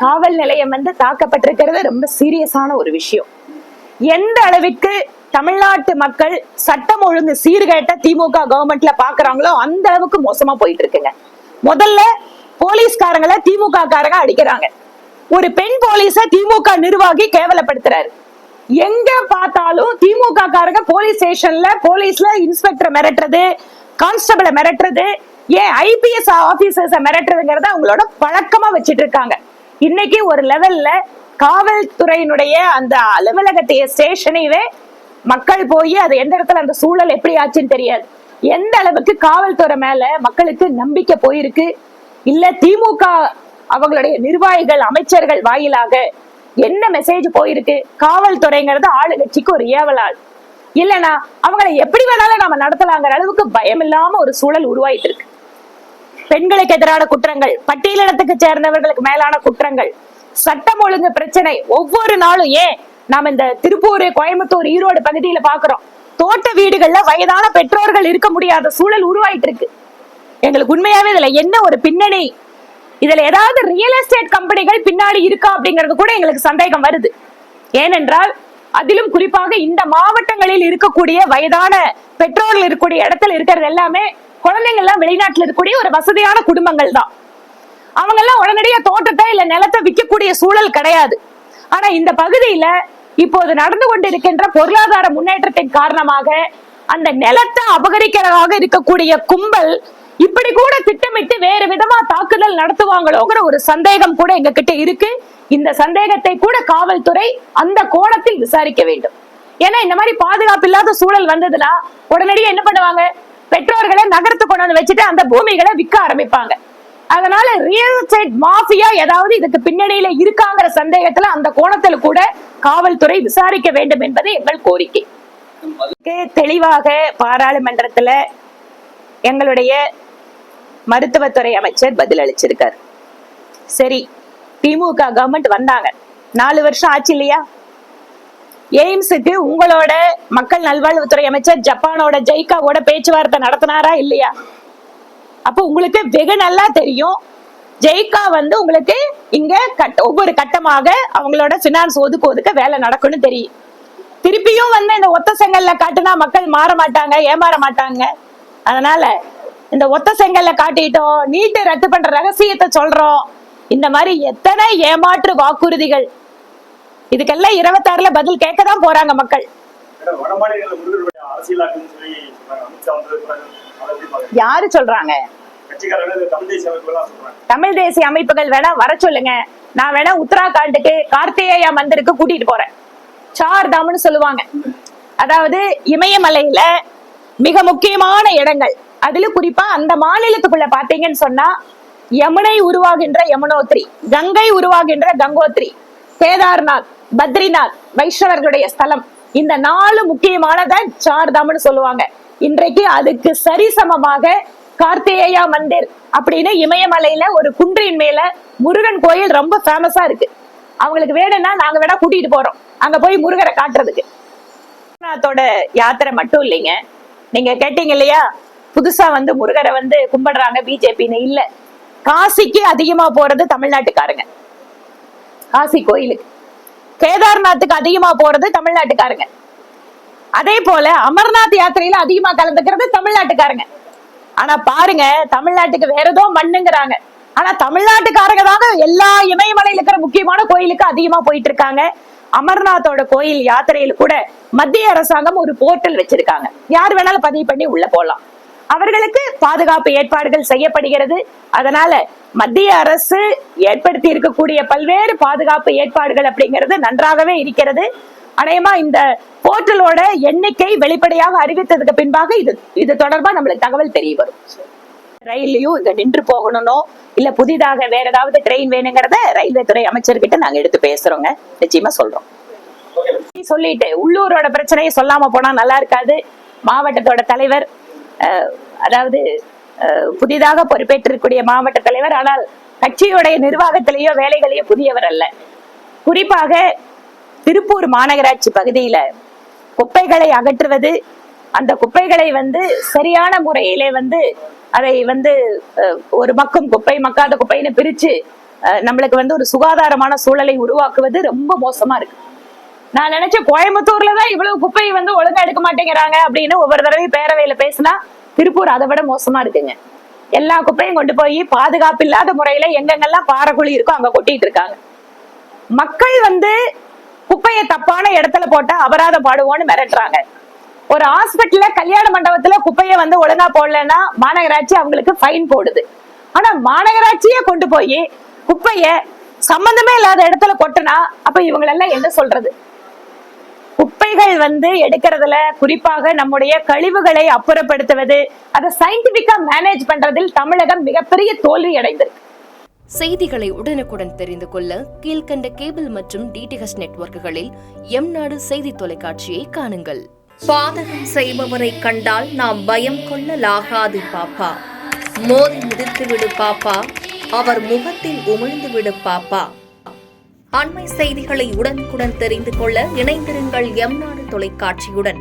காவல் நிலையம் தாக்கப்பட்டிருக்கிறது ரொம்ப சீரியஸான ஒரு விஷயம். எந்த அளவிற்கு தமிழ்நாட்டு மக்கள் சட்டம் ஒழுங்கு சீர்கேட்ட திமுக கவர்மெண்ட்ல பாக்குறாங்களோ அந்த அளவுக்கு மோசமா போயிட்டு இருக்குங்க. முதல்ல போலீஸ்காரங்களை திமுக காரங்க அடிக்கிறாங்க. ஒரு பெண் போலீஸ திமுக நிர்வாகி கேவலப்படுத்துறாரு. எங்க பார்த்தாலும் திமுக காரங்க போலீஸ் ஸ்டேஷன்ல போலீஸ்ல இன்ஸ்பெக்டர் மிரட்டுறது, கான்ஸ்டபிள மிரட்டுறது, ஏன் ஐபிஎஸ் ஆபீசர்ஸ மிரட்டுறதுங்கிறத அவங்களோட பழக்கமா வச்சிட்டு இருக்காங்க. இன்னைக்கு ஒரு லெவல்ல காவல்துறையினுடைய அந்த அலுவலகத்தைய ஸ்டேஷனையே மக்கள் போய் அது எந்த இடத்துல அந்த சூழல் எப்படி ஆச்சுன்னு தெரியாது. எந்த அளவுக்கு காவல்துறை மேல மக்களுக்கு நம்பிக்கை போயிருக்கு. இல்ல திமுக அவங்களுடைய நிர்வாகிகள் அமைச்சர்கள் வாயிலாக என்ன மெசேஜ் போயிருக்கு? காவல்துறைங்கிறது ஆளுங்கட்சிக்கு ஒரு ஏவலாள், இல்லைன்னா அவங்களை எப்படி வேணாலும் நம்ம நடத்தலாங்கிற அளவுக்கு பயம் இல்லாம ஒரு சூழல் உருவாயிட்டு இருக்கு. பெண்களுக்கு எதிரான குற்றங்கள், பட்டியலினத்துக்கு சேர்ந்தவர்களுக்கு மேலான குற்றங்கள், சட்டம் ஒழுங்கு பிரச்சனை ஒவ்வொரு நாளும். ஏன் நாம இந்த திருப்பூர், கோயம்புத்தூர், ஈரோடு பகுதியில பாக்குறோம், தோட்ட வீடுகள்ல வயதான பெற்றோர்கள் இருக்க முடியாத சூழல் உருவாயிட்டு இருக்கு. எங்களுக்கு உண்மையாவே இதுல என்ன ஒரு பின்னணி, இதுல ஏதாவது ரியல் எஸ்டேட் கம்பெனிகள் பின்னாடி இருக்கா அப்படிங்கிறது கூட எங்களுக்கு சந்தேகம் வருது. ஏனென்றால் அதிலும் குறிப்பாக இந்த மாவட்டங்களில் இருக்கக்கூடிய வயதான பெற்றோர்கள் இருக்கக்கூடிய இடத்துல இருக்கிறது எல்லாமே குழந்தைங்க எல்லாம் வெளிநாட்டுல இருக்கக்கூடிய ஒரு வசதியான குடும்பங்கள் தான். அவங்க எல்லாம் உடனடியா தோட்டத்தை இல்ல நிலத்தை விற்கக்கூடிய சூழல் கிடையாது. ஆனா இந்த பகுதியில இப்போது நடந்து கொண்டிருக்கின்ற பொருளாதார முன்னேற்றத்தின் காரணமாக அந்த நிலத்தை அபகரிக்கிறதாக இருக்கக்கூடிய கும்பல் இப்படி கூட திட்டமிட்டு வேறு விதமா தாக்குதல் நடத்துவாங்களோங்கிற ஒரு சந்தேகம் கூட எங்க கிட்ட இருக்கு. இந்த சந்தேகத்தை கூட காவல்துறை அந்த கோணத்தில் விசாரிக்க வேண்டும். ஏன்னா இந்த மாதிரி பாதுகாப்பு இல்லாத சூழல் வந்ததுன்னா உடனடியா என்ன பண்ணுவாங்க? பெற்றோர்களை நகரத்து கொண்டு வந்து வச்சுட்டு அந்த பூமிகளை விற்க ஆரம்பிப்பாங்க. அதனால ரியல் எஸ்டேட் மாஃபியா ஏதாவது இதுக்கு பின்னணியில இருக்காங்கிற சந்தேகத்துல அந்த கோணத்துல கூட காவல்துறை விசாரிக்க வேண்டும் என்பது எங்கள் கோரிக்கை. தெளிவாக பாராளுமன்றத்துல எங்களுடைய மருத்துவத்துறை அமைச்சர் பதில் அளிச்சிருக்காரு. சரி, திமுக கவர்மெண்ட் வந்தாங்க, 4 வருஷம் ஆச்சு இல்லையா? எய்ம்ஸுக்கு உங்களோட மக்கள் நல்வாழ்வுத்துறை அமைச்சர் ஜப்பானோட ஜெய்காவோட பேச்சுவார்த்தை நடத்தினாரா இல்லையா? அப்போ உங்களுக்கு வெகு நல்லா தெரியும், ஜெய்கா உங்களுக்கு இங்க ஒவ்வொரு கட்டமாக அவங்களோட பினான்ஸ் ஒதுக்க வேலை நடக்கும்னு தெரியும். திருப்பியும் இந்த ஒத்த செங்கல்ல காட்டுனா மக்கள் மாற மாட்டாங்க, ஏமாற மாட்டாங்க. அதனால இந்த ஒத்த செங்கல்ல காட்டிட்டோம், நீட்டு ரத்து பண்ற ரகசியத்தை சொல்றோம், இந்த மாதிரி எத்தனை ஏமாற்று வாக்குறுதிகள், இதுக்கெல்லாம் 26ல பதில் கேட்கதான் போறாங்க மக்கள். யாரு சொல்றாங்க? தமிழ் தேசிய அமைப்புகள் வேணா வர சொல்லுங்க. நான் வேணா உத்தராகண்டுக்கு கார்த்திகேயா மந்திருக்கு கூட்டிட்டு போறேன். சார் தாம்னு சொல்லுவாங்க, அதாவது இமயமலையில மிக முக்கியமான இடங்கள். அதுல குறிப்பா அந்த மாநிலத்துக்குள்ள பாத்தீங்கன்னு சொன்னா யமுனை உருவாகின்ற யமுனோத்ரி, கங்கை உருவாகின்ற கங்கோத்ரி, கேதார்நாத், பத்ரிநாத் வைஷ்ணவர்களுடைய ஸ்தலம். இந்த 4 முக்கியமானத சார்தாம்னு சொல்லுவாங்க. இன்றைக்கு அதுக்கு சரிசமமாக கார்த்திகேயா மந்திர் அப்படின்னு இமயமலையில ஒரு குன்றின் மேல முருகன் கோயில் ரொம்ப ஃபேமஸா இருக்கு. அவங்களுக்கு வேணும்னா நாங்க வேணா கூட்டிட்டு போறோம் அங்க போய் முருகரை காட்டுறதுக்கு. யாத்திரை மட்டும் இல்லைங்க, நீங்க கேட்டீங்க இல்லையா, புதுசா முருகரை கும்பிடுறாங்க பிஜேபின்னு. இல்ல, காசிக்கு அதிகமா போறது தமிழ்நாட்டுக்காரங்க, காசி கோயிலுக்கு. கேதார்நாத்துக்கு அதிகமா போறது தமிழ்நாட்டுக்காரங்க. அதே போல அமர்நாத் யாத்திரையில அதிகமா கலந்துக்கிறது தமிழ்நாட்டுக்காரங்க. ஆனா பாருங்க, தமிழ்நாட்டுக்கு வேற ஏதோ மண்ணுங்கிறாங்க, ஆனா தமிழ்நாட்டுக்காரங்க தாங்க எல்லா இமயமலையில இருக்கிற முக்கியமான கோயிலுக்கு அதிகமா போயிட்டு இருக்காங்க. அமர்நாத்தோட கோயில் யாத்திரையில கூட மத்திய அரசாங்கம் ஒரு போர்ட்டல் வச்சிருக்காங்க, யார் வேணாலும் பதிவு பண்ணி உள்ள போலாம். அவர்களுக்கு பாதுகாப்பு ஏற்பாடுகள் செய்யப்படுகிறது. அதனால மத்திய அரசு ஏற்படுத்தி இருக்கக்கூடிய பல்வேறு பாதுகாப்பு ஏற்பாடுகள் அப்படிங்கிறது நன்றாகவே இருக்கிறது. அநேகமா இந்த போர்ட்டலோட எண்ணிக்கை வெளிப்படையாக அறிவித்ததுக்கு பின்பாக இது தொடர்பா நம்மளுக்கு தகவல் தெரிய வரும். ரயிலையும் இங்க நின்று போகணும்னோ இல்ல புதிதாக வேற ஏதாவது ட்ரெயின் வேணுங்கிறத ரயில்வே துறை அமைச்சர்கிட்ட நாங்க எடுத்து பேசுறோங்க, நிச்சயமா சொல்றோம். சொல்லிட்டு உள்ளூரோட பிரச்சனையை சொல்லாம போனா நல்லா இருக்காது. மாவட்டத்தோட தலைவர், அதாவது புதிதாக பொறுப்பேற்றிருக்கூடிய மாவட்ட தலைவர், ஆனால் கட்சியுடைய நிர்வாகத்திலேயோ வேலைகளையோ புதியவர் அல்ல. குறிப்பாக திருப்பூர் மாநகராட்சி பகுதியில குப்பைகளை அகற்றுவது, அந்த குப்பைகளை சரியான முறையிலே அதை ஒரு மக்கும் குப்பை மக்காத குப்பைன்னு பிரிச்சு நம்மளுக்கு ஒரு சுகாதாரமான சூழலை உருவாக்குவது ரொம்ப மோசமா இருக்கு. நான் நினைச்சேன் கோயம்புத்தூர்லதான் இவ்வளவு குப்பையை ஒழுங்கா எடுக்க மாட்டேங்கிறாங்க அப்படின்னு ஒவ்வொரு தடவையும் பேரவையில பேசினா, திருப்பூர் அதை விட மோசமா இருக்குங்க. எல்லா குப்பையும் கொண்டு போய் பாதுகாப்பு இல்லாத முறையில எங்கெங்கெல்லாம் பாறைக்குழி இருக்கோ அங்க கொட்டிட்டு இருக்காங்க. மக்கள் குப்பையை தப்பான இடத்துல போட்டா அபராதம் பாடுவோன்னு மிரட்டுறாங்க. ஒரு ஹாஸ்பிட்டல்ல கல்யாண மண்டபத்துல குப்பையை ஒழுங்கா போடலன்னா மாநகராட்சி அவங்களுக்கு ஃபைன் போடுது. ஆனா மாநகராட்சியே கொண்டு போய் குப்பைய சம்பந்தமே இல்லாத இடத்துல கொட்டினா அப்ப இவங்களெல்லாம் என்ன சொல்றது? குப்பைகள் எடுக்கிறதுல குறிப்பாக நம்முடைய கழிவுகளை அப்புறப்படுத்துவது, அதை சயின்டிபிக்கா மேனேஜ் பண்றதில் தமிழகம் மிகப்பெரிய தோல்வி அடைந்திருக்கு. செய்திகளை உடனுக்குடன் தெரிந்து கொள்ள கீழ்கண்ட கேபிள் மற்றும் டிடிஹெச் நெட்வொர்க்குகளில் எம்நாடு செய்தி தொலைக்காட்சியை காணுங்கள். பாதகம் செய்பவரை கண்டால் நாம் பயம் கொள்ளலாகாது பாப்பா. மோதி மிதித்து விடு பாப்பா, அவர் முகத்தில் உமிழ்ந்து விடு பாப்பா. அண்மை செய்திகளை உடனுக்குடன் தெரிந்து கொள்ள இணைந்திருங்கள் எம்நாடு தொலைக்காட்சியுடன்.